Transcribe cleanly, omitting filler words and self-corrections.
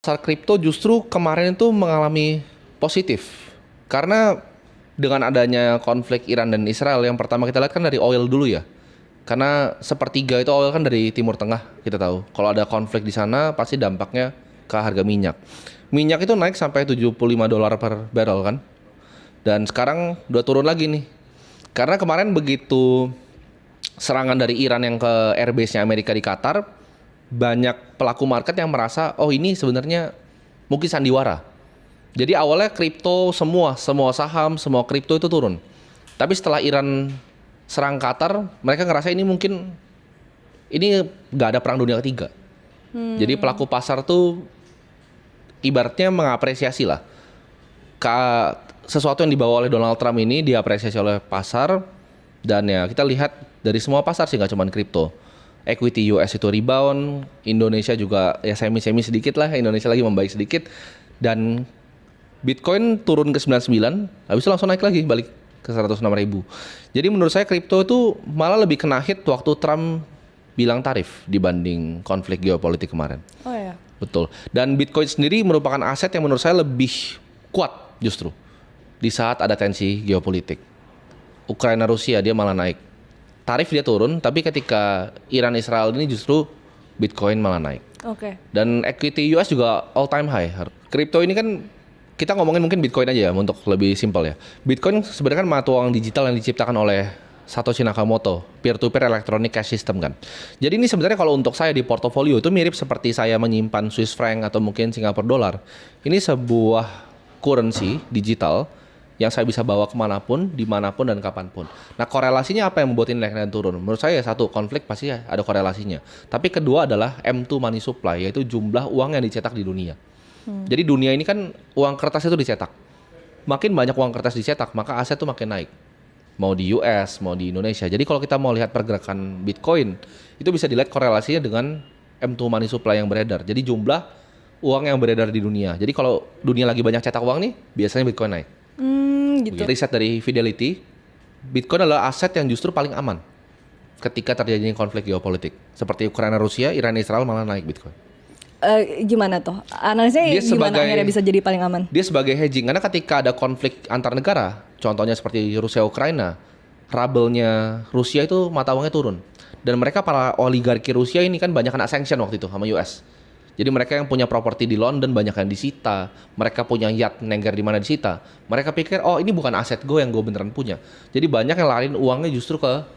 Pasar kripto justru kemarin itu mengalami positif karena dengan adanya konflik Iran dan Israel yang pertama kita lihat kan dari oil dulu ya. Karena sepertiga itu oil kan dari Timur Tengah, kita tahu. Kalau ada konflik di sana pasti dampaknya ke harga minyak. Minyak itu naik sampai $75 per barrel kan. Dan sekarang udah turun lagi nih. Karena kemarin begitu serangan dari Iran yang ke airbase-nya Amerika di Qatar, banyak pelaku market yang merasa, oh ini sebenarnya mungkin sandiwara. Jadi awalnya kripto semua saham, semua kripto itu turun. Tapi setelah Iran serang Qatar, mereka ngerasa ini mungkin ini nggak ada perang dunia ketiga. Jadi pelaku pasar tuh ibaratnya mengapresiasi lah. Sesuatu yang dibawa oleh Donald Trump ini diapresiasi oleh pasar, dan ya kita lihat dari semua pasar sih, nggak cuma kripto. Equity US itu rebound, Indonesia juga ya semi-semi sedikit lah, Indonesia lagi membaik sedikit, dan Bitcoin turun ke 99, habis itu langsung naik lagi balik ke 106.000. Jadi menurut saya kripto itu malah lebih kena hit waktu Trump bilang tarif dibanding konflik geopolitik kemarin. Oh ya. Betul. Dan Bitcoin sendiri merupakan aset yang menurut saya lebih kuat justru di saat ada tensi geopolitik. Ukraina Rusia dia malah naik. Tarif dia turun, tapi ketika Iran Israel ini justru Bitcoin malah naik. Oke. Dan equity US juga all time high. Kripto ini kan kita ngomongin mungkin Bitcoin aja ya untuk lebih simpel ya. Bitcoin sebenarnya kan mata uang digital yang diciptakan oleh Satoshi Nakamoto, peer-to-peer electronic cash system kan. Jadi ini sebenarnya kalau untuk saya di portofolio itu mirip seperti saya menyimpan Swiss franc atau mungkin Singapore dollar. Ini sebuah currency digital yang saya bisa bawa kemanapun, dimanapun, dan kapanpun. Nah, korelasinya apa yang membuat ini naik dan turun? Menurut saya satu, konflik pasti ada korelasinya. Tapi kedua adalah M2 money supply, yaitu jumlah uang yang dicetak di dunia. Jadi dunia ini kan uang kertas itu dicetak. Makin banyak uang kertas dicetak, maka aset itu makin naik. Mau di US, mau di Indonesia. Jadi kalau kita mau lihat pergerakan Bitcoin, itu bisa dilihat korelasinya dengan M2 money supply yang beredar. Jadi jumlah uang yang beredar di dunia. Jadi kalau dunia lagi banyak cetak uang nih, biasanya Bitcoin naik. Gitu. Riset dari Fidelity, Bitcoin adalah aset yang justru paling aman ketika terjadinya konflik geopolitik. Seperti Ukraina Rusia, Iran Israel malah naik Bitcoin. Gimana tuh? Analisnya Dia gimana sebagai- akhirnya bisa jadi paling aman? Dia sebagai hedging, karena ketika ada konflik antar negara, contohnya seperti Rusia Ukraina, rubelnya Rusia itu mata uangnya turun. Dan mereka para oligarki Rusia ini kan banyak kena sanction waktu itu sama US. Jadi mereka yang punya properti di London banyak yang disita, mereka punya yacht nengger di mana disita. Mereka pikir, oh ini bukan aset gue yang gue beneran punya. Jadi banyak yang lariin uangnya justru ke